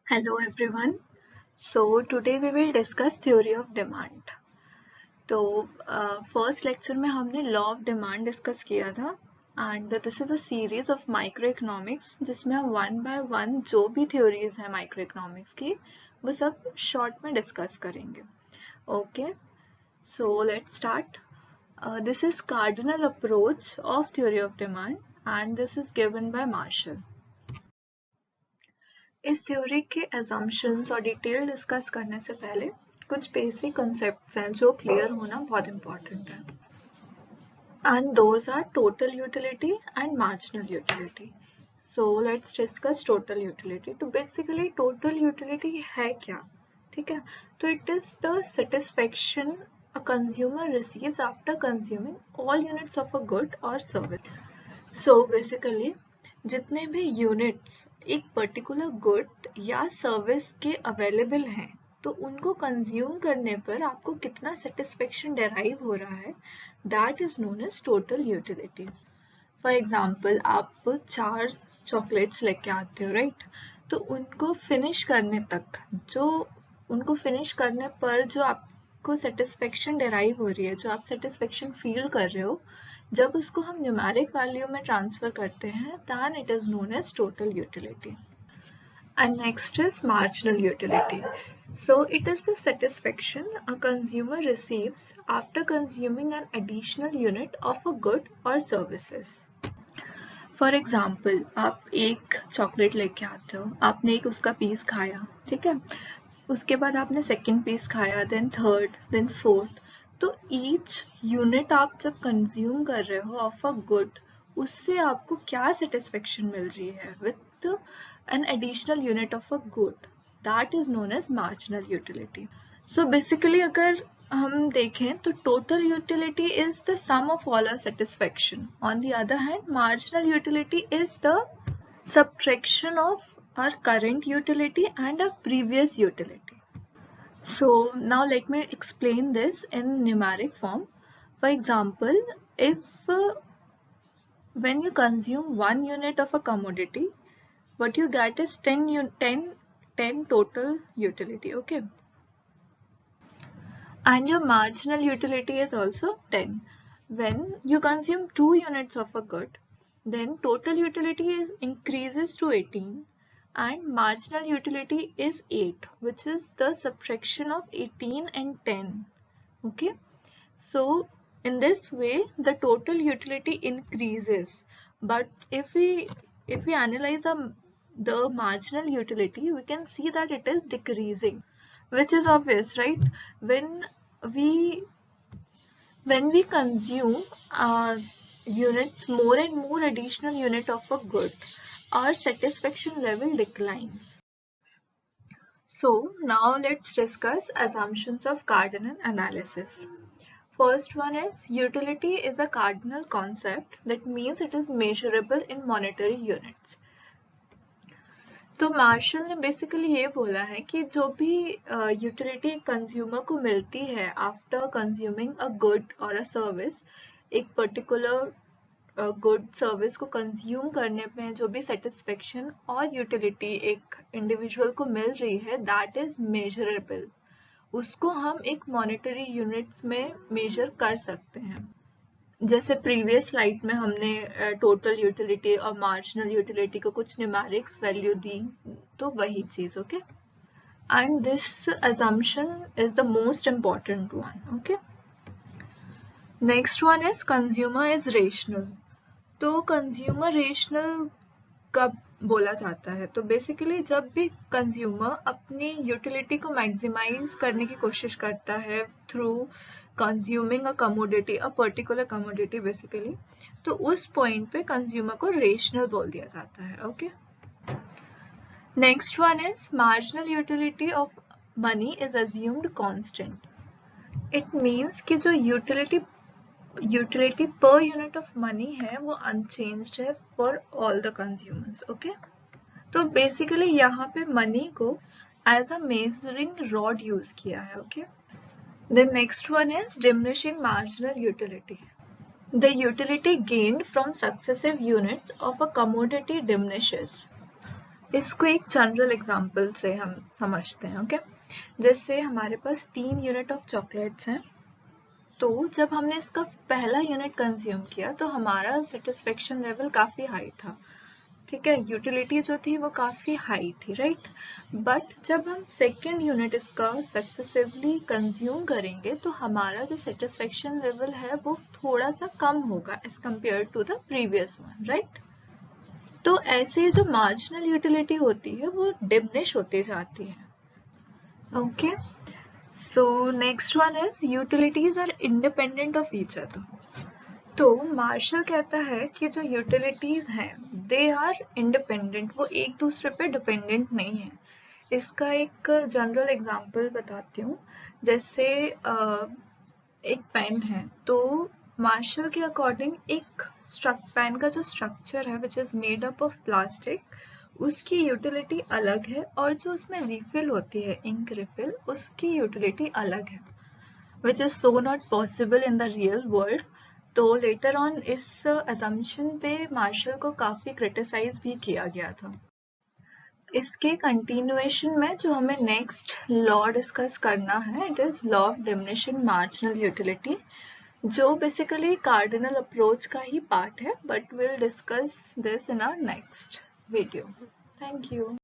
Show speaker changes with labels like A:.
A: Hello everyone. So today we will discuss theory of demand. तो first lecture में हमने law of demand discuss किया था and this is a series of micro economics जिसमें हम one by one जो भी थ्योरीज हैं माइक्रो इकोनॉमिक्स की वो सब शॉर्ट में डिस्कस करेंगे. Okay, so let's start. This is cardinal approach of theory of demand and this is given by Marshall. इस थ्योरी के assumptions और डिटेल डिस्कस करने से पहले कुछ बेसिक कॉन्सेप्ट्स हैं जो क्लियर होना बहुत इम्पोर्टेंट है. And those are total utility and marginal utility. So let's discuss total utility. तो बेसिकली टोटल यूटिलिटी है क्या? ठीक है, तो it is the satisfaction a consumer receives after consuming all units of a good or service. So basically जितने भी units एक particular good या सर्विस के अवेलेबल हैं तो उनको कंज्यूम करने पर आपको कितना सेटिस्फेक्शन डेराइव हो रहा है, that is known as total utility. For example आप 4 चॉकलेट्स लेके आते हो राइट, तो उनको फिनिश करने तक उनको फिनिश करने पर जो आपको सेटिस्फेक्शन डेराइव हो रही है, जो आप सेटिस्फेक्शन फील कर रहे हो, जब उसको हम न्यूमेरिक वैल्यू में ट्रांसफर करते हैं then it is known as total utility. And next is marginal utility. So it is the satisfaction a consumer receives after consuming an additional unit of a good or services. For example आप एक chocolate लेके आते हो, आपने एक उसका piece खाया, ठीक है, उसके बाद आपने सेकेंड पीस खाया, देन थर्ड, देन फोर्थ. तो ईच यूनिट आप जब कंज्यूम कर रहे हो ऑफ अ गुड, उससे आपको क्या सेटिस्फेक्शन मिल रही है with an additional unit of a good, that is known as marginal utility. So basically अगर हम देखें तो total utility is the sum of all our satisfaction. On the other hand marginal utility is the subtraction of our current utility and our previous utility. So now let me explain this in numeric form. For example, if when you consume 1 unit of a commodity, what you get is 10 total utility, okay? And your marginal utility is also 10. When you consume 2 units of a good, then total utility increases to 18 and marginal utility is 8, which is the subtraction of 18 and 10. Okay, so in this way the total utility increases, but if we analyze the marginal utility, we can see that it is decreasing, which is obvious, right? When we consume units, more and more additional unit of a good, our satisfaction level declines. So now let's discuss assumptions of cardinal analysis. First one is utility is a cardinal concept, that means it is measurable in monetary units. तो martial ने basically ये बोला है कि जो भी utility consumer को मिलती है आफ्टर कंज्यूमिंग अ गुड और अ सर्विस, एक पर्टिकुलर गुड सर्विस को कंज्यूम करने में जो भी सेटिस्फेक्शन और यूटिलिटी एक इंडिविजुअल को मिल रही है, दैट इज मेजरेबल. उसको हम एक मॉनेटरी यूनिट्स में मेजर कर सकते हैं. जैसे प्रीवियस स्लाइड में हमने टोटल यूटिलिटी और मार्जिनल यूटिलिटी को कुछ न्यूमेरिक्स वैल्यू दी, तो वही चीज. Okay, and this assumption is the most important one. Okay, next one is consumer is rational. तो कंज्यूमर रेशनल कब बोला जाता है? तो बेसिकली जब भी कंज्यूमर अपनी यूटिलिटी को मैक्सिमाइज करने की कोशिश करता है through consuming a commodity, a particular commodity basically, तो उस पॉइंट पे कंज्यूमर को रेशनल बोल दिया जाता है. Okay, next one is marginal utility of money is assumed constant. It means कि जो utility per unit of money है वो अनचेंज्ड है for all the consumers. Okay, तो बेसिकली यहाँ पे मनी को as a measuring rod use किया है. Okay, the next one is diminishing marginal utility. The utility gained from successive units of a commodity diminishes. इसको एक general example से हम समझते हैं, ओके। जैसे हमारे पास 3 यूनिट ऑफ चॉकलेट्स हैं, तो जब हमने इसका पहला यूनिट कंज्यूम किया तो हमारा सेटिस्फेक्शन लेवल काफ़ी हाई था, ठीक है, यूटिलिटी जो थी वो काफ़ी हाई थी, राइट। बट जब हम सेकेंड यूनिट इसका सक्सेसिवली कंज्यूम करेंगे तो हमारा जो सेटिस्फेक्शन लेवल है वो थोड़ा सा कम होगा as compare to the previous one, right. तो ऐसे जो मार्जिनल यूटिलिटी होती है वो डिमिनिश होती जाती है, okay. So next one is utilities are independent of each other. तो मार्शल कहता है कि जो यूटिलिटीज हैं दे आर इंडिपेंडेंट, वो एक दूसरे पे डिपेंडेंट नहीं है। इसका एक जनरल एग्जांपल बताती हूँ। जैसे एक पेन है, तो मार्शल के अकॉर्डिंग एक पेन का जो स्ट्रक्चर है which is made up of plastic, उसकी यूटिलिटी अलग है, और जो उसमें रिफिल होती है इंक रिफिल, उसकी यूटिलिटी अलग है, which is so not possible in the real world. तो लेटर ऑन इस असम्पशन पे मार्शल को काफ़ी क्रिटिसाइज भी किया गया था। इसके कंटिन्यूएशन में जो हमें नेक्स्ट लॉ डिस्कस करना है, it is law of diminishing marginal utility, जो बेसिकली कार्डिनल अप्रोच का ही पार्ट है, but will discuss this in our next video. Thank you.